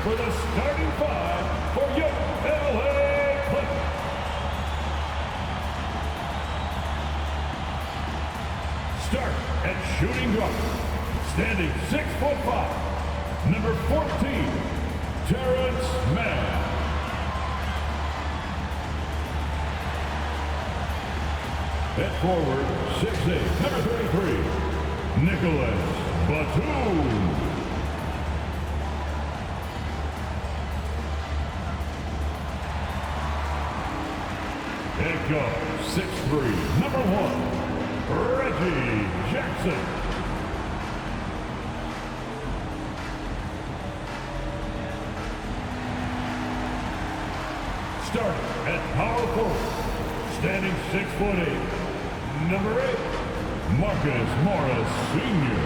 for the starting five for your LA Clippers. Start at shooting guard, standing 6'5", number 14, Terrence Mann. At forward, 6'8", number 33, Nicholas Batum. At guard, 6'3", number 1, Reggie Jackson. Starting at power forward, standing 6'8", number 8, Marcus Morris Sr.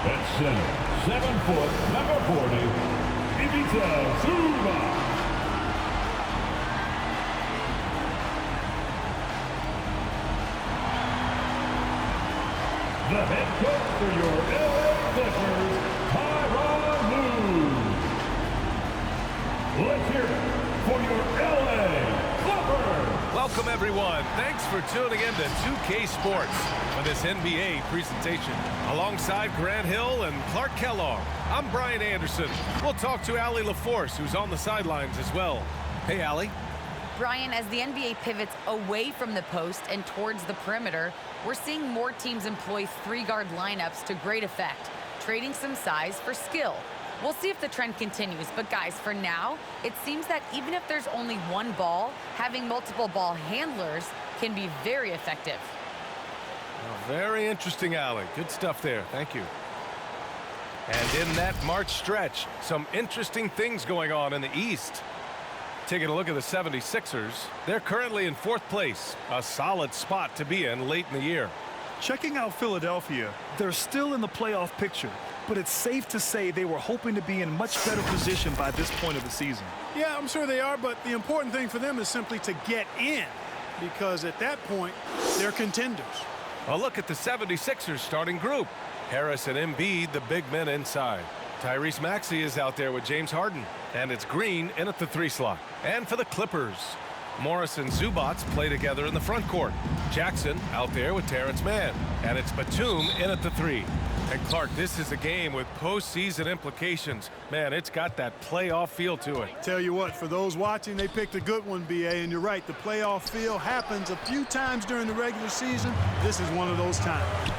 At center, 7 foot, number 40, Ivica Zubac. The head coach for your LA Clippers, Tyronn Lue. Let's hear it for your LA Clippers. Welcome, everyone. Thanks for tuning in to 2K Sports for this NBA presentation. Alongside Grant Hill and Clark Kellogg, I'm Brian Anderson. We'll talk to Allie LaForce, who's on the sidelines as well. Hey, Allie. Brian, as the NBA pivots away from the post and towards the perimeter, we're seeing more teams employ three-guard lineups to great effect, trading some size for skill. We'll see if the trend continues, but guys, for now, it seems that even if there's only one ball, having multiple ball handlers can be very effective. Well, very interesting, Allie. Good stuff there. Thank you. And in that March stretch, some interesting things going on in the East. Taking a look at the 76ers, they're currently in 4th place, a solid spot to be in late in the year. Checking out Philadelphia, they're still in the playoff picture, but it's safe to say they were hoping to be in much better position by this point of the season. Yeah, I'm sure they are, but the important thing for them is simply to get in, because at that point, they're contenders. A look at the 76ers starting group. Harris and Embiid, the big men inside. Tyrese Maxey is out there with James Harden, and it's Green in at the 3 slot. And for the Clippers, Morris and Zubac play together in the front court. Jackson out there with Terrence Mann, and it's Batum in at the 3. And Clark, this is a game with postseason implications. Man, it's got that playoff feel to it. Tell you what, for those watching, they picked a good one, BA, and you're right, the playoff feel happens a few times during the regular season. This is one of those times.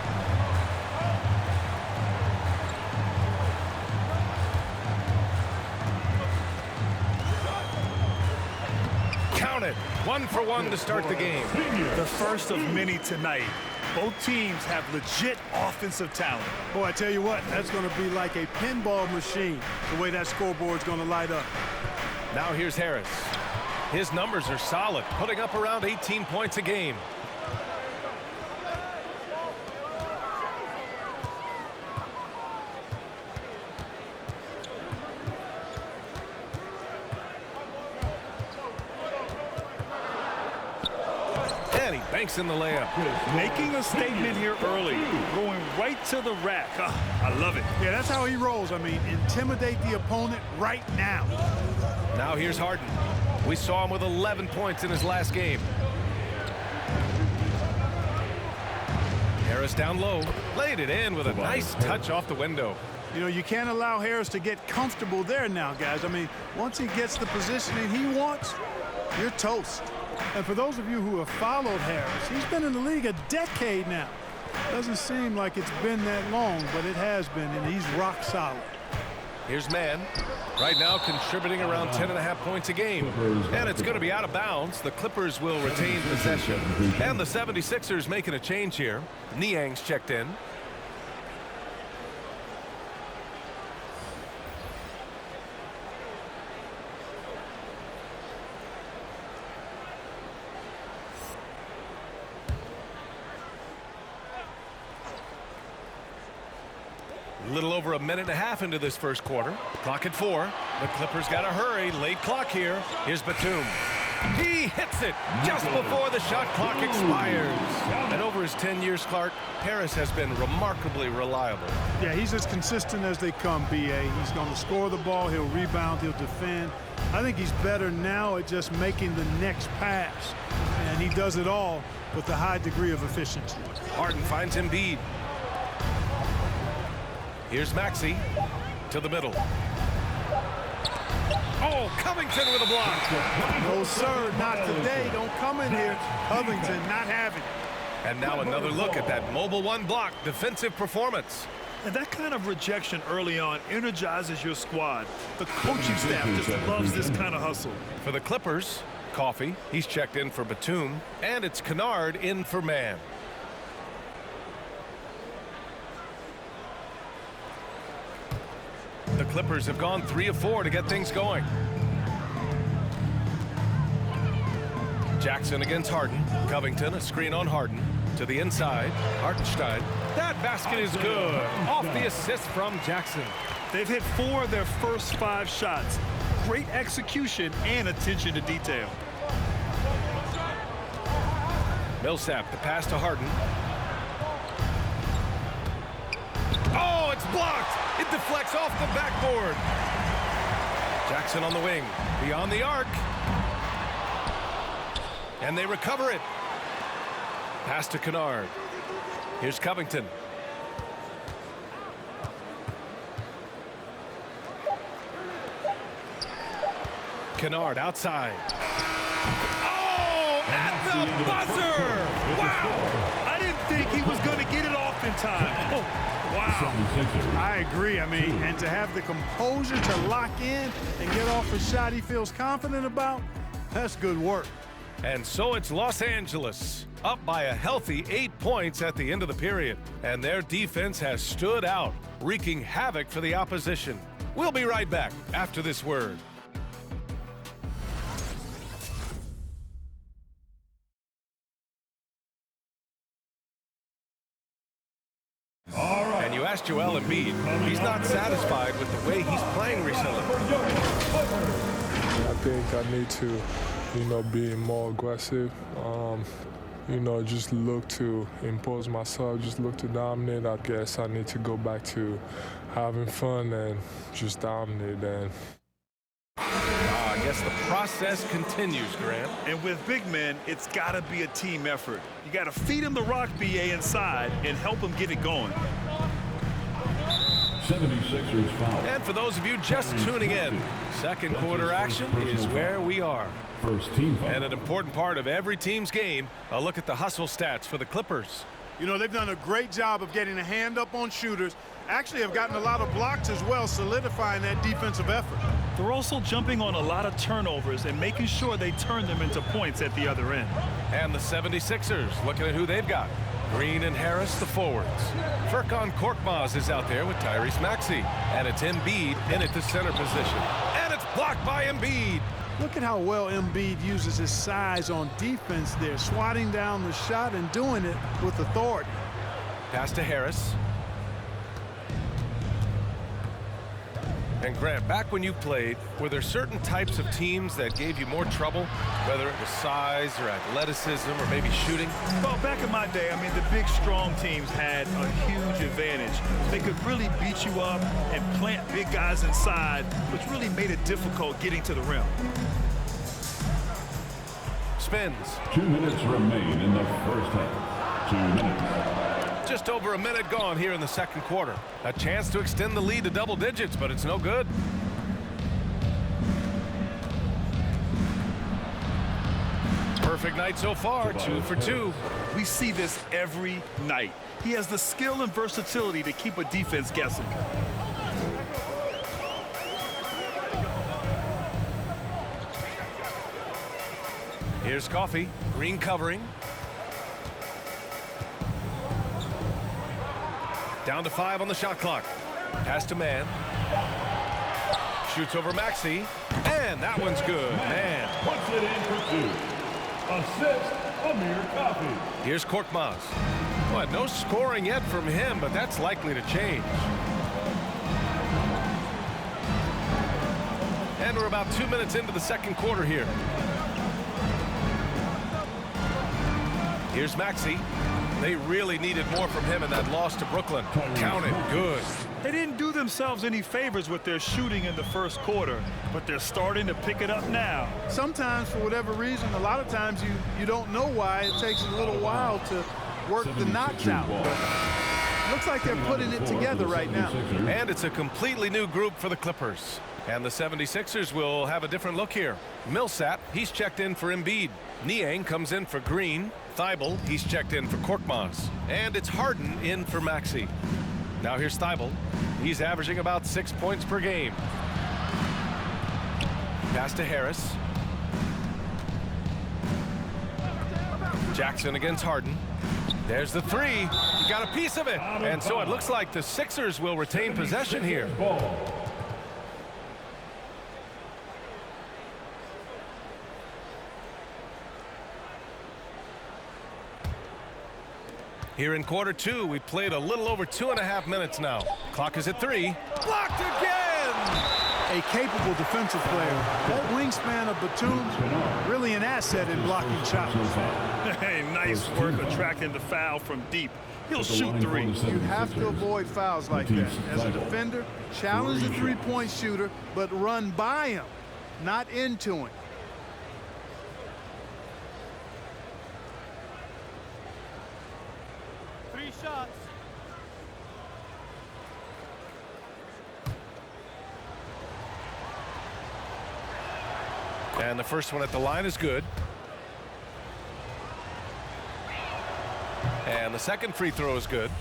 Count it. 1 for 1 to start the game. The first of many tonight. Both teams have legit offensive talent. Boy, I tell you what, that's going to be like a pinball machine, the way that scoreboard's going to light up. Now here's Harris. His numbers are solid, putting up around 18 points a game. And he banks in the layup. Making a statement here early, going right to the rack. I love it. Yeah, that's how he rolls. I mean, intimidate the opponent right now. Now here's Harden. We saw him with 11 points in his last game. Harris down low, laid it in with a nice touch off the window. You know, you can't allow Harris to get comfortable there now, guys. I mean, once he gets the positioning he wants, you're toast. And for those of you who have followed Harris, he's been in the league a decade now. Doesn't seem like it's been that long, but it has been, and he's rock solid. Here's Mann. Right now contributing around 10.5 points a game. And it's going to be out of bounds. The Clippers will retain possession. And the 76ers making a change here. Niang's checked in. A little over a minute and a half into this first quarter. Clock at 4. The Clippers got to hurry. Late clock here. Here's Batum. He hits it just before the shot clock expires. And over his 10 years, Clark, Harris has been remarkably reliable. Yeah, he's as consistent as they come, B.A. He's going to score the ball, he'll rebound, he'll defend. I think he's better now at just making the next pass. And he does it all with a high degree of efficiency. Harden finds Embiid. Here's Maxey to the middle. Oh, Covington with a block. No, sir, not today. Don't come in here. Covington not having it. And now another look at that mobile one block defensive performance. And that kind of rejection early on energizes your squad. The coaching staff just loves this kind of hustle. For the Clippers, Coffey, he's checked in for Batum, and it's Kennard in for Man. The Clippers have gone 3 of 4 to get things going. Jackson against Harden. Covington, a screen on Harden. To the inside, Hartenstein. That basket is good. Off the assist from Jackson. They've hit 4 of their first 5 shots. Great execution and attention to detail. Millsap, the pass to Harden. Oh, it's blocked. It deflects off the backboard. Jackson on the wing, beyond the arc. And they recover it. Pass to Kennard. Here's Covington. Kennard outside. Oh, at the buzzer! Wow! I didn't think he was going to get it off in time. Oh, wow. I agree. I mean, and to have the composure to lock in and get off a shot he feels confident about, that's good work. And so it's Los Angeles, up by a healthy 8 points at the end of the period. And their defense has stood out, wreaking havoc for the opposition. We'll be right back after this word. And you asked Joel Embiid, he's not satisfied with the way he's playing recently. I think I need to, be more aggressive. Just look to impose myself, just look to dominate. I guess I need to go back to having fun and just dominate. And I guess the process continues, Grant. And with big men, it's got to be a team effort. You got to feed him the rock, BA, inside and help him get it going. 76ers foul. And for those of you just tuning in, second quarter action is where we are. First team foul. And an important part of every team's game, a look at the hustle stats for the Clippers. They've done a great job of getting a hand up on shooters. Actually have gotten a lot of blocks as well, solidifying that defensive effort. They're also jumping on a lot of turnovers and making sure they turn them into points at the other end. And the 76ers, looking at who they've got. Green and Harris, the forwards. Furkan Korkmaz is out there with Tyrese Maxey. And it's Embiid in at the center position. And it's blocked by Embiid. Look at how well Embiid uses his size on defense there, swatting down the shot and doing it with authority. Pass to Harris. And Grant, back when you played, were there certain types of teams that gave you more trouble, whether it was size or athleticism or maybe shooting? Well, back in my day, the big, strong teams had a huge advantage. They could really beat you up and plant big guys inside, which really made it difficult getting to the rim. Spins. 2 minutes remain in the first half. 2 minutes. Just over a minute gone here in the second quarter. A chance to extend the lead to double digits, but it's no good. Perfect night so far, 2 for 2. We see this every night. He has the skill and versatility to keep a defense guessing. Here's Coffey, Green covering. Down to 5 on the shot clock. Pass to Man. Shoots over Maxey. And that one's good. Man. Puts it in for 2. Assist, Amir Coffey. Here's Korkmaz. Well, no scoring yet from him, but that's likely to change. And we're about 2 minutes into the second quarter here. Here's Maxey. They really needed more from him in that loss to Brooklyn. Count it. Good. They didn't do themselves any favors with their shooting in the first quarter, but they're starting to pick it up now. Sometimes, for whatever reason, a lot of times you don't know why. It takes a little while to work the knocks out. But looks like they're putting it together right now. And it's a completely new group for the Clippers. And the 76ers will have a different look here. Millsap, he's checked in for Embiid. Niang comes in for Green. Thibault, he's checked in for Korkmaz. And it's Harden in for Maxey. Now here's Thibault. He's averaging about 6 points per game. Pass to Harris. Jackson against Harden. There's the three. He got a piece of it. And so it looks like the Sixers will retain possession here. Here in quarter two, we played a little over 2.5 minutes now. Clock is at 3. Blocked again! A capable defensive player. That wingspan of Batum's really an asset in blocking shots. Hey, nice work attracting the foul from deep. He'll shoot three. You have to avoid fouls like that. As a defender, challenge the three-point shooter, but run by him, not into him. Shots. And the first one at the line is good. And the second free throw is good.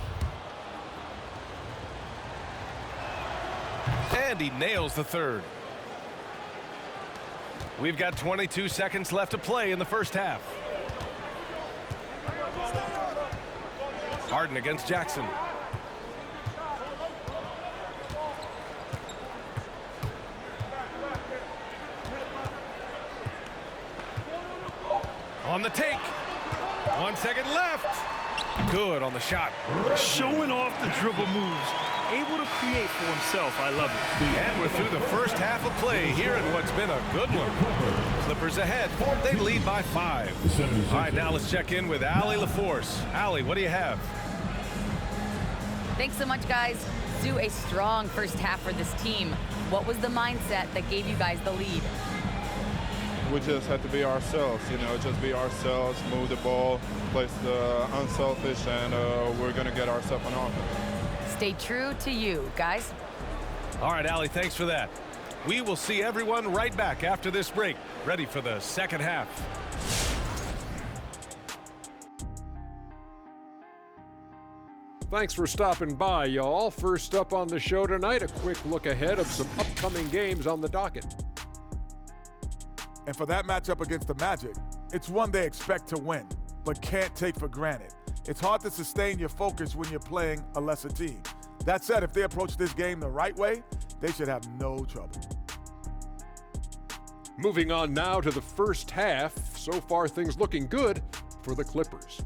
And he nails the third. We've got 22 seconds left to play in the first half. Harden against Jackson. On the take. 1 second left. Good on the shot. Showing off the dribble moves. Able to create for himself. I love it. And we're through the first half of play here in what's been a good one. Clippers ahead. They lead by 5. All right, now let's check in with Allie LaForce. Allie, what do you have? Thanks so much, guys. Sue, a strong first half for this team. What was the mindset that gave you guys the lead? We just had to be ourselves, just be ourselves, move the ball, play unselfish, and we're going to get ourselves an offense. Stay true to you, guys. All right, Allie, thanks for that. We will see everyone right back after this break, ready for the second half. Thanks for stopping by, y'all. First up on the show tonight, a quick look ahead of some upcoming games on the docket. And for that matchup against the Magic, it's one they expect to win, but can't take for granted. It's hard to sustain your focus when you're playing a lesser team. That said, if they approach this game the right way, they should have no trouble. Moving on now to the first half. So far, things looking good for the Clippers.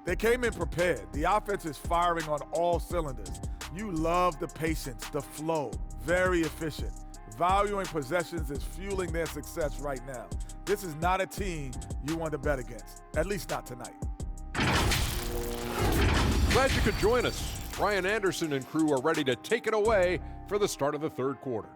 They came in prepared. The offense is firing on all cylinders. You love the patience, the flow, very efficient. Valuing possessions is fueling their success right now. This is not a team you want to bet against, at least not tonight. Glad you could join us. Brian Anderson and crew are ready to take it away for the start of the third quarter.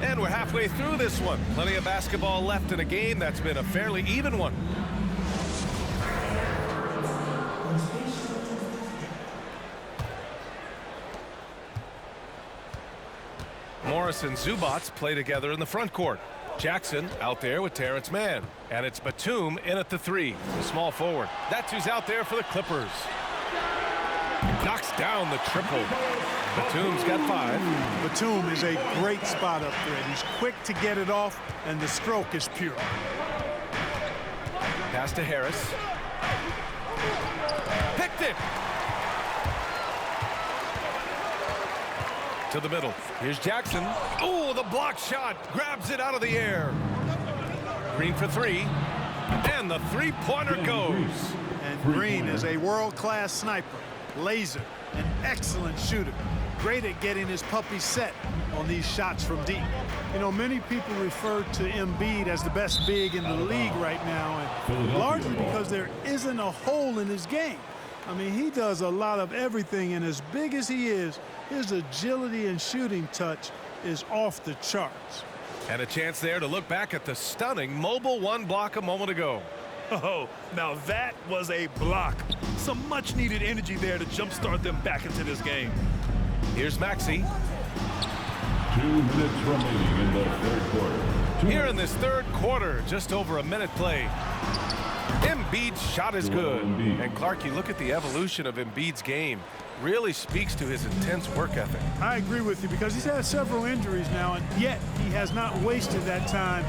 And we're halfway through this one. Plenty of basketball left in a game that's been a fairly even one. Morris and Zubats play together in the front court. Jackson out there with Terrence Mann. And it's Batum in at the 3, the small forward. That's who's out there for the Clippers. Knocks down the triple. Batum's got 5. Batum is a great spot up there. He's quick to get it off, and the stroke is pure. Pass to Harris. Picked it. To the middle. Here's Jackson. Oh, the block shot. Grabs it out of the air. Green for 3. And the three-pointer goes. And Green is a world-class sniper. laser, an excellent shooter. Great at getting his puppy set on these shots from deep. You know, many people refer to Embiid as the best big in the league right now, and largely because there isn't a hole in his game. I mean, he does a lot of everything, and as big as he is, his agility and shooting touch is off the charts. And a chance there to look back at the stunning mobile one block a moment ago. Oh, now that was a block. Some much-needed energy there to jumpstart them back into this game. Here's Maxey. 2 minutes remaining in the third quarter. Here in this third quarter, just over a minute play. Embiid's shot is good. And Clark, you look at the evolution of Embiid's game. Really speaks to his intense work ethic. I agree with you because he's had several injuries now, and yet he has not wasted that time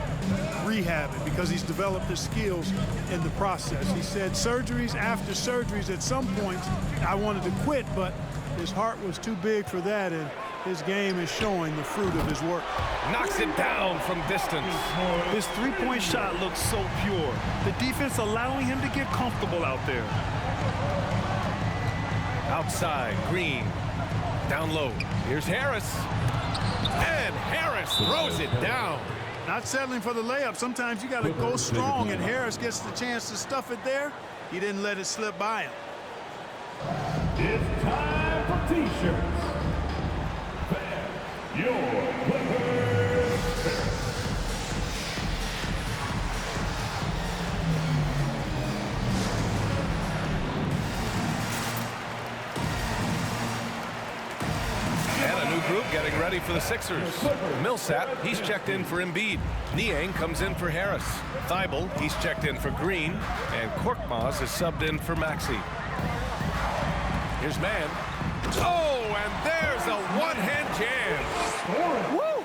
rehabbing because he's developed his skills in the process. He said surgeries after surgeries, at some points I wanted to quit, but his heart was too big for that, and his game is showing the fruit of his work. Knocks it down from distance. His three-point shot looks so pure. The defense allowing him to get comfortable out there. Outside, Green. Down low. Here's Harris. And Harris throws it down. Not settling for the layup. Sometimes you got to go strong, and Harris gets the chance to stuff it there. He didn't let it slip by him. It's time for T-shirts. Your Clippers. And a new group getting ready for the Sixers. Millsap, he's checked in for Embiid. Niang comes in for Harris. Thibault, he's checked in for Green. And Korkmaz is subbed in for Maxey. Here's Mann. Oh, and there's a one-hand jam. Woo!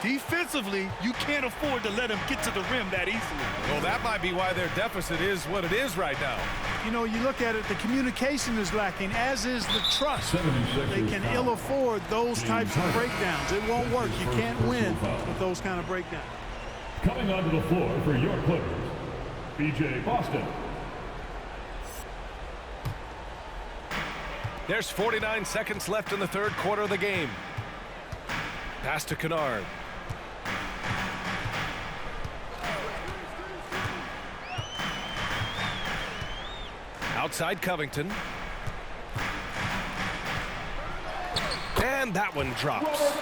Defensively, you can't afford to let him get to the rim that easily. Well, that might be why their deficit is what it is right now. You know, you look at it, the communication is lacking, as is the trust. They can ill afford those types of breakdowns. It won't work. You can't win with those kind of breakdowns. Coming onto the floor for your Clippers, B.J. Boston. There's 49 seconds left in the third quarter of the game. Pass to Kennard. Outside Covington. And that one drops.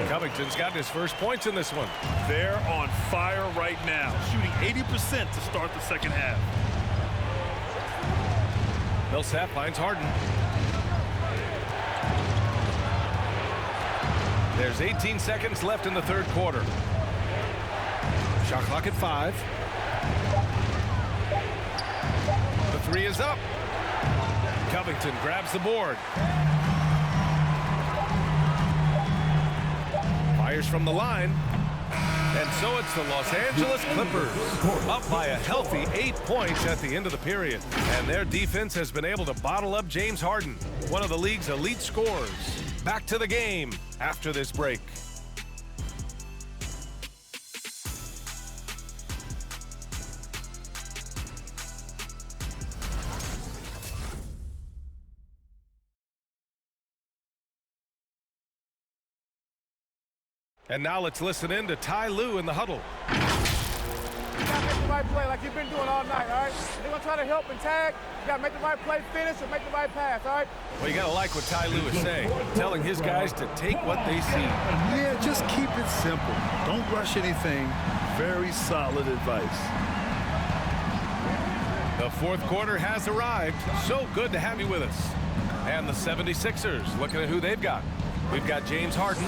Covington's gotten his first points in this one. They're on fire right now, shooting 80% to start the second half. Millsap finds Harden. There's 18 seconds left in the third quarter. Shot clock at 5. The three is up. Covington grabs the board. Fires from the line. And so it's the Los Angeles Clippers up by a healthy 8 points at the end of the period. And their defense has been able to bottle up James Harden, one of the league's elite scorers. Back to the game after this break. And now let's listen in to Ty Lue in the huddle. You gotta make the right play like you've been doing all night, all right? They're gonna try to help and tag. You gotta make the right play, finish, and make the right pass, all right? Well, you gotta like what Ty Lue is saying, telling his guys to take what they see. Yeah, just keep it simple. Don't rush anything. Very solid advice. The fourth quarter has arrived. So good to have you with us. And the 76ers looking at who they've got. We've got James Harden,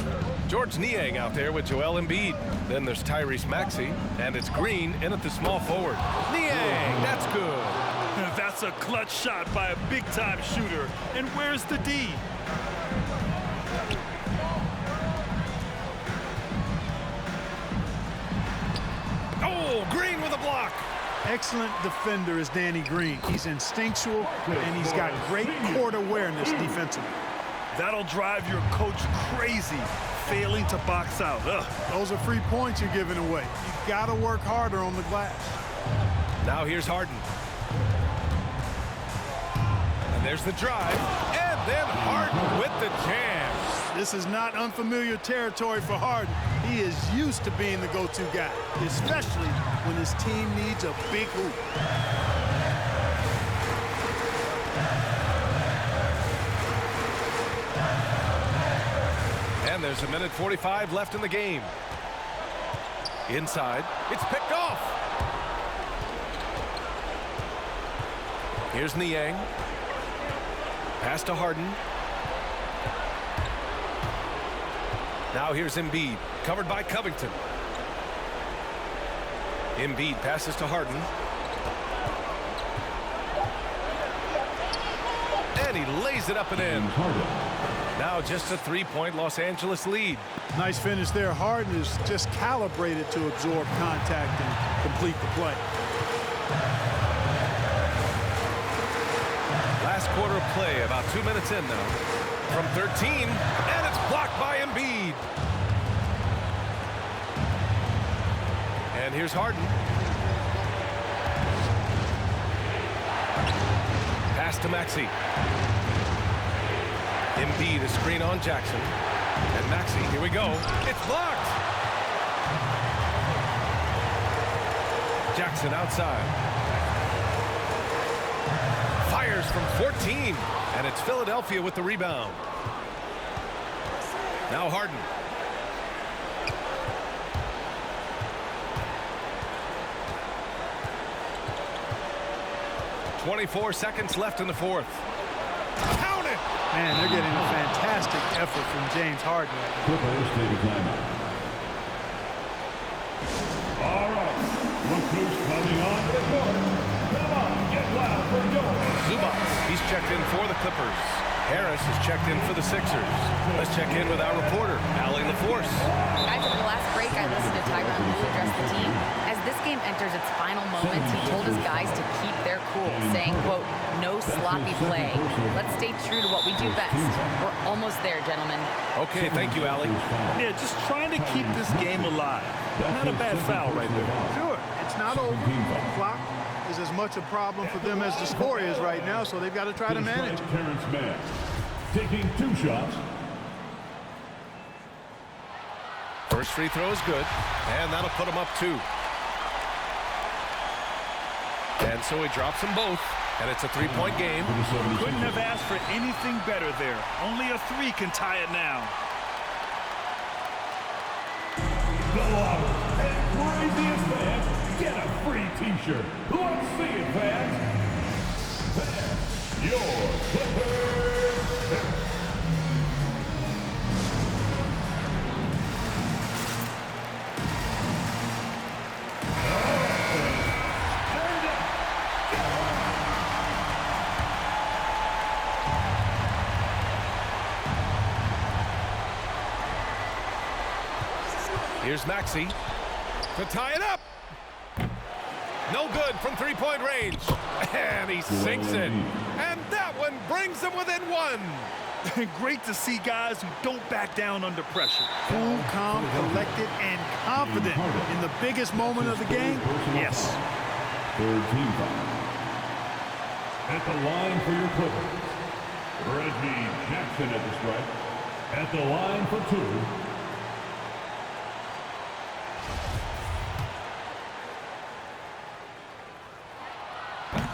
George Niang out there with Joel Embiid. Then there's Tyrese Maxey, and it's Green in at the small forward. Niang, that's good. That's a clutch shot by a big-time shooter. And where's the D? Oh, Green with a block. Excellent defender is Danny Green. He's instinctual, and he's got great court awareness defensively. That'll drive your coach crazy, failing to box out. Ugh. Those are free points you're giving away. You've got to work harder on the glass. Now here's Harden. And there's the drive. Then Harden with the jam. This is not unfamiliar territory for Harden. He is used to being the go-to guy, especially when his team needs a big hoop. And there's 1:45 left in the game. Inside, it's picked off. Here's Niang. Pass to Harden. Now here's Embiid, covered by Covington. Embiid passes to Harden. And he lays it up and in. Now just a three-point Los Angeles lead. Nice finish there. Harden is just calibrated to absorb contact and complete the play. Last quarter of play, about 2 minutes in now. From 13, and it's blocked by Embiid. And here's Harden. Pass to Maxey. Embiid, a screen on Jackson. And Maxey, here we go. It's blocked. Jackson outside. Fires from 14. And it's Philadelphia with the rebound. Now Harden. 24 seconds left in the fourth. Count it! Man, they're getting a fantastic effort from James Harden. All right, look who's coming on the court. Come on, get loud for yours. Zubac, he's checked in for the Clippers. Harris is checked in for the Sixers. Let's check in with our reporter, Allie LaForce. Guys, at the last break, I listened to Tyronn Lue address the team. As this game enters its final moments, he told his guys to keep their cool, saying, quote, no sloppy play. Let's stay true to what we do best. We're almost there, gentlemen. Okay, thank you, Allie. Yeah, just trying to keep this game alive. Not a bad foul right there. Sure, it's not over. The clock is as much a problem for them as the score is right now, so they've got to try to manage it. Terrence Mann taking 2 shots. First free throw is good, and that'll put him up 2. And so he drops them both, and it's a 3-point game. Couldn't have asked for anything better there. Only a 3 can tie it now. The loudest and craziest fans get a free T-shirt. Let's see it, fans. Fans, your Clippers. Here's Maxey to tie it up. No good from 3-point range. And he sinks it. And that one brings them within 1. Great to see guys who don't back down under pressure. Cool, calm, collected, and confident in the biggest moment of the game. Yes. Third team foul. At the line for your Clippers, Reggie Jackson at the strike. At the line for 2.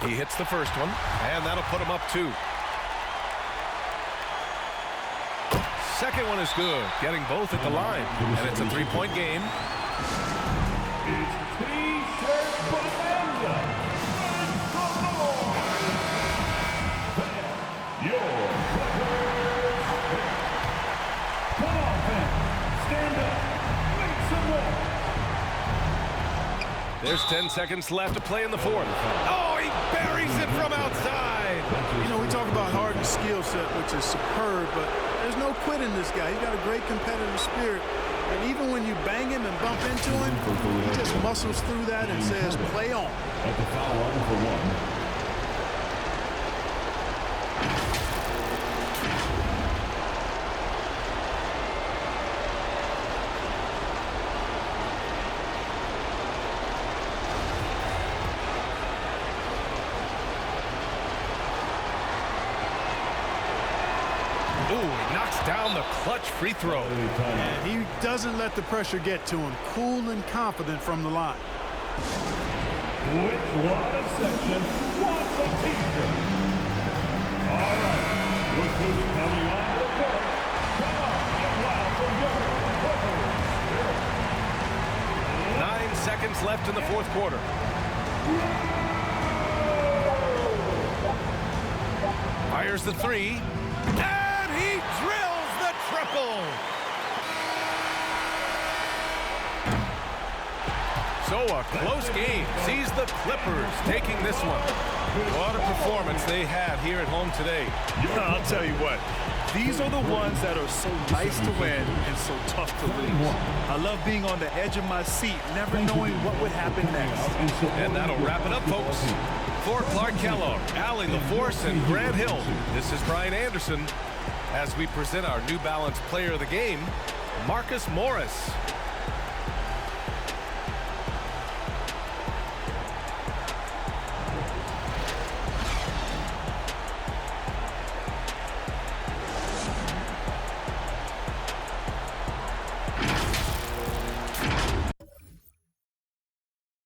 He hits the first one, and that'll put him up 2. Second one is good, getting both at the line, and it's a 3-point game. It's T-shirt bonanza. Your Clippers. Come on, fans. Stand up. Make some more. There's 10 seconds left to play in the fourth. Oh, he buries it from outside. You know, we talk about Harden's skill set, which is superb, but there's no quit in this guy. He's got a great competitive spirit. And even when you bang him and bump into him, he just muscles through that and says, play on. At the foul line for 1. Ooh, he knocks down the clutch free throw. And he doesn't let the pressure get to him. Cool and confident from the line. Which one of section wants a t-shirt? All right, look who's coming on the court. Come on, get wild for your Clippers. 9 seconds left in the fourth quarter. Fires the three. And he drills the triple. So a close game sees the Clippers taking this one. What a performance they had here at home today. I'll tell you what, these are the ones that are so nice to win and so tough to lose. I love being on the edge of my seat, never knowing what would happen next. And that'll wrap it up, folks. For Clark Kellogg, Allie LaForce, and Grant Hill, this is Brian Anderson as we present our New Balance Player of the Game, Marcus Morris.